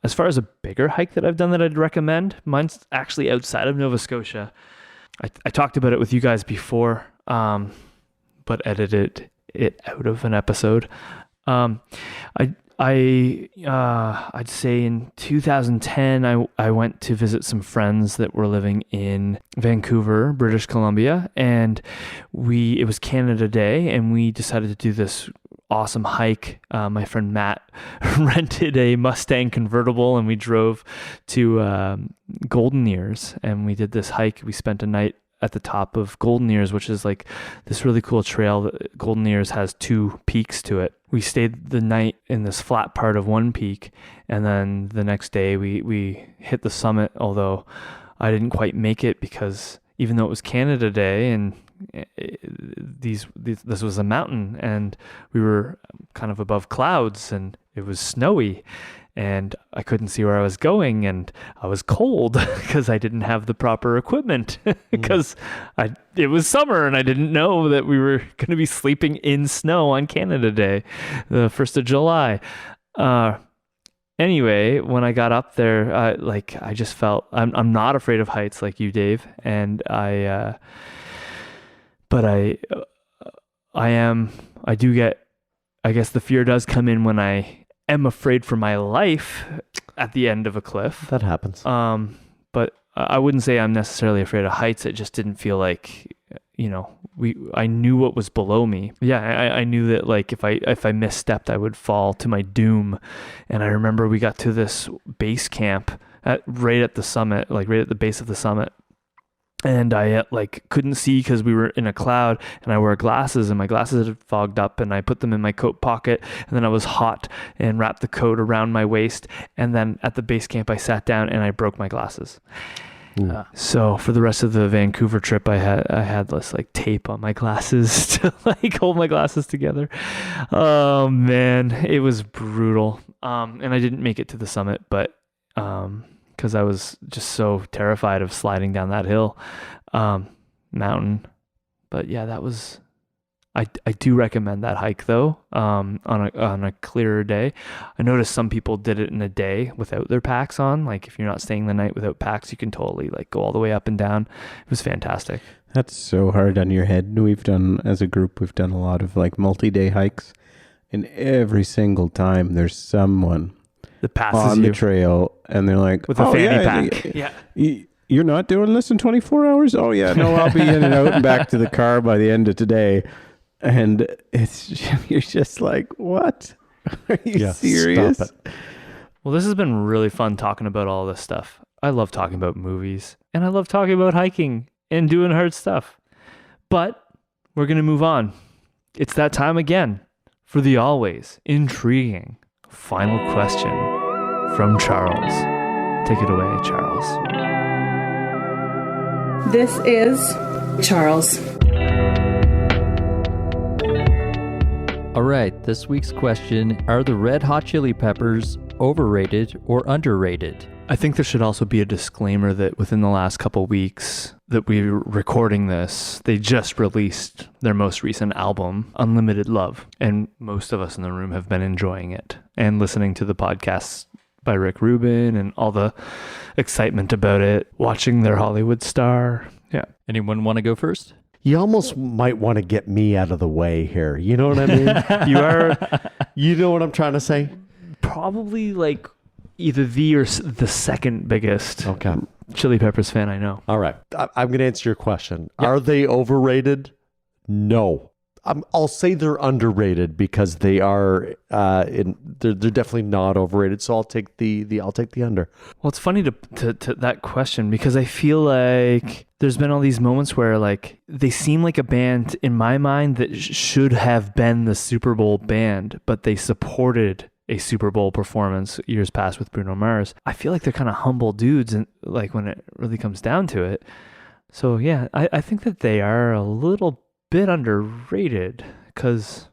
As far as a bigger hike that I've done that I'd recommend, mine's actually outside of Nova Scotia. I talked about it with you guys before, but edited it out of an episode. I'd say in 2010, I went to visit some friends that were living in Vancouver, British Columbia, and it was Canada Day, and we decided to do this awesome hike. My friend Matt rented a Mustang convertible, and we drove to Golden Ears, and we did this hike. We spent a night at the top of Golden Ears, which is like this really cool trail. Golden Ears has 2 peaks to it. We stayed the night in this flat part of one peak, and then the next day we hit the summit, although I didn't quite make it because even though it was Canada Day and this was a mountain and we were kind of above clouds and it was snowy and I couldn't see where I was going and I was cold because I didn't have the proper equipment because it was summer and I didn't know that we were going to be sleeping in snow on Canada Day, the 1st of July. Anyway, when I got up there, I just felt I'm not afraid of heights like you, Dave, and I do get, I guess the fear does come in when I am afraid for my life at the end of a cliff. That happens. But I wouldn't say I'm necessarily afraid of heights. It just didn't feel like, I knew what was below me. Yeah, I knew that like if I misstepped, I would fall to my doom. And I remember we got to this base camp right at the summit, like right at the base of the summit. And I couldn't see because we were in a cloud and I wore glasses and my glasses had fogged up and I put them in my coat pocket and then I was hot and wrapped the coat around my waist. And then at the base camp, I sat down and I broke my glasses. So for the rest of the Vancouver trip, I had this like tape on my glasses to like hold my glasses together. Oh man, it was brutal. And I didn't make it to the summit, but, because I was just so terrified of sliding down that hill, mountain. But yeah, that was, I do recommend that hike though, on a clearer day. I noticed some people did it in a day without their packs on. Like if you're not staying the night without packs, you can totally like go all the way up and down. It was fantastic. That's so hard on your head. As a group, we've done a lot of like multi-day hikes, and every single time there's someone that passes on the trail and they're like, with a fanny pack. Yeah. You're not doing this in 24 hours? Oh yeah, no, I'll be in and out and back to the car by the end of today. And you're just like, what? Are you serious? Stop it. Well, this has been really fun talking about all this stuff. I love talking about movies and I love talking about hiking and doing hard stuff. But we're going to move on. It's that time again for the always intriguing final question from Charles. Take it away, Charles. This is Charles. All right, this week's question, are the Red Hot Chili Peppers overrated or underrated? I think there should also be a disclaimer that within the last couple weeks that we're recording this, they just released their most recent album, Unlimited Love. And most of us in the room have been enjoying it and listening to the podcasts by Rick Rubin and all the excitement about it, watching their Hollywood star. Yeah. Anyone want to go first? You almost might want to get me out of the way here. You know what I mean? You know what I'm trying to say? Probably like either the or the second biggest Chili Peppers fan I know. All right. I'm going to answer your question. Yep. Are they overrated? No. I'll say they're underrated because they are. They're definitely not overrated. So I'll take the under. Well, it's funny to that question because I feel like there's been all these moments where like they seem like a band in my mind that should have been the Super Bowl band, but they supported a Super Bowl performance years past with Bruno Mars. I feel like they're kind of humble dudes, and like when it really comes down to it. So yeah, I think that they are a little bit underrated because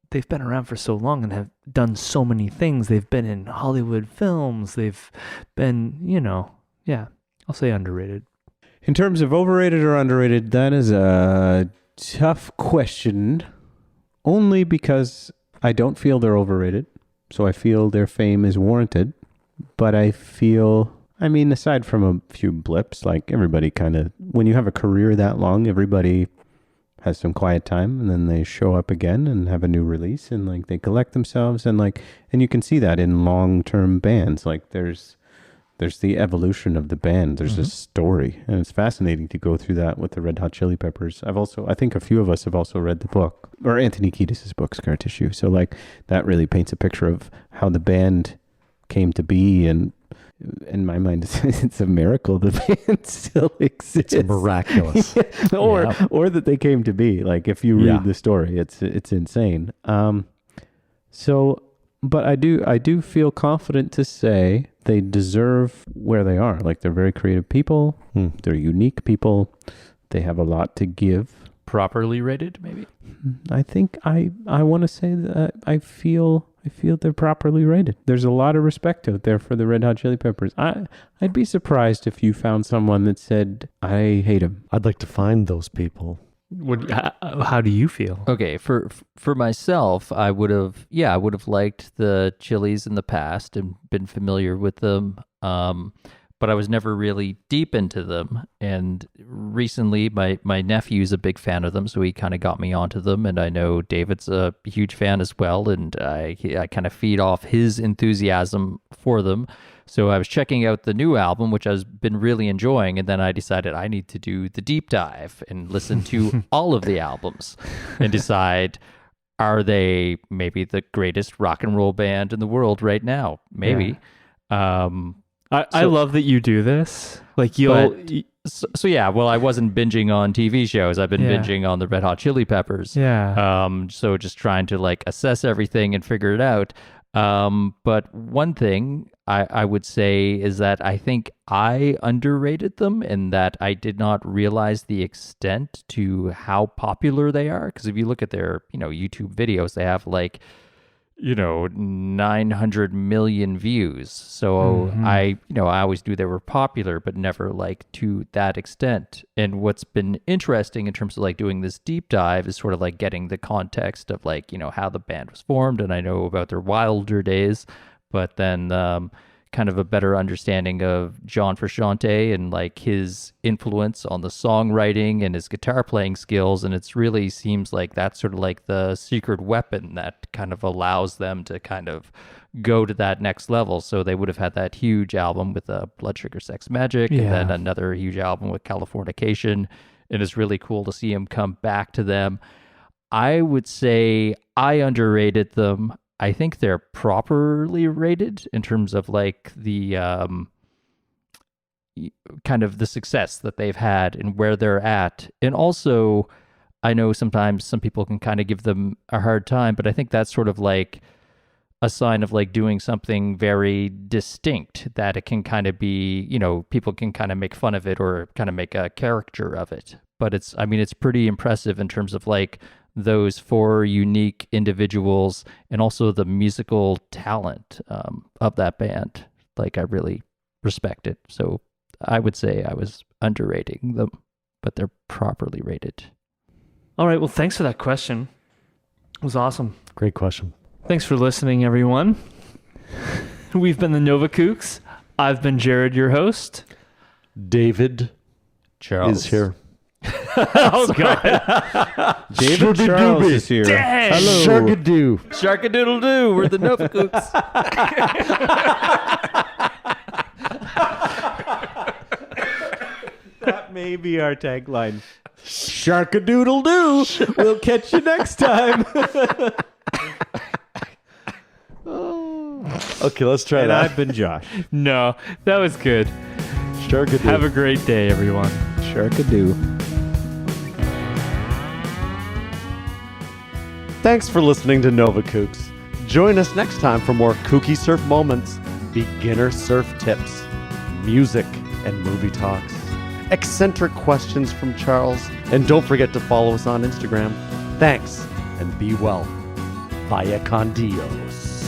they've been around for so long and have done so many things. They've been in Hollywood films. They've been, I'll say underrated. In terms of overrated or underrated, that is a tough question, only because I don't feel they're overrated. So I feel their fame is warranted, but I feel, aside from a few blips, like everybody kind of, when you have a career that long, everybody has some quiet time and then they show up again and have a new release and like they collect themselves and you can see that in long-term bands. Like there's the evolution of the band. There's a story, and it's fascinating to go through that with the Red Hot Chili Peppers. I think a few of us have also read the book, or Anthony Kiedis' book, Scar Tissue. So like that really paints a picture of how the band came to be, and in my mind, it's a miracle the band still exists. It's miraculous. Or that they came to be. Like if you read the story, it's insane. So But I do feel confident to say they deserve where they are. Like, they're very creative people. They're unique people. They have a lot to give. Properly rated, maybe? I think I want to say that I feel they're properly rated. There's a lot of respect out there for the Red Hot Chili Peppers. I'd be surprised if you found someone that said, I hate them. I'd like to find those people. How do you feel? Okay, for myself, I would have liked the Chili's in the past and been familiar with them. But I was never really deep into them. And recently, my nephew's a big fan of them, so he kind of got me onto them. And I know David's a huge fan as well, and I kind of feed off his enthusiasm for them. So I was checking out the new album, which I've been really enjoying, and then I decided I need to do the deep dive and listen to all of the albums and decide, are they maybe the greatest rock and roll band in the world right now? Maybe. Yeah. I love that you do this. Like, So yeah, well, I wasn't binging on TV shows. I've been binging on the Red Hot Chili Peppers. Yeah. So just trying to like assess everything and figure it out. But one thing I would say is that I think I underrated them and that I did not realize the extent to how popular they are. Because if you look at their, YouTube videos, they have like, 900 million views. So I always knew they were popular, but never like to that extent. And what's been interesting in terms of like doing this deep dive is sort of like getting the context of like, how the band was formed. And I know about their wilder days, but then kind of a better understanding of John Frusciante and like his influence on the songwriting and his guitar playing skills. And it's really seems like that's sort of like the secret weapon that kind of allows them to kind of go to that next level. So they would have had that huge album with Blood Sugar Sex Magic, and then another huge album with Californication. And it's really cool to see him come back to them. I would say I underrated them. I think they're properly rated in terms of like the kind of the success that they've had and where they're at. And also, I know sometimes some people can kind of give them a hard time, but I think that's sort of like a sign of like doing something very distinct, that it can kind of be, people can kind of make fun of it or kind of make a caricature of it. But it's pretty impressive in terms of like those 4 unique individuals and also the musical talent of that band. Like, I really respect it. So I would say I was underrating them, but they're properly rated. All right. Well, thanks for that question. It was awesome. Great question. Thanks for listening, everyone. We've been the Nova Kooks. I've been Jared, your host. David Charles is here. Oh, God. David Charles is here. Dang. Hello. Sharkadoo. Sharkadoodle-doo. We're the Nova Kooks. That may be our tagline. Sharkadoodle-doo. We'll catch you next time. Okay, let's try And that. I've been Josh. No, that was good. Sharkadoo. Have a great day, everyone. Sharkadoo. Thanks for listening to Nova Kooks. Join us next time for more kooky surf moments, beginner surf tips, music and movie talks, eccentric questions from Charles, and don't forget to follow us on Instagram. Thanks, and be well. Vaya con Dios.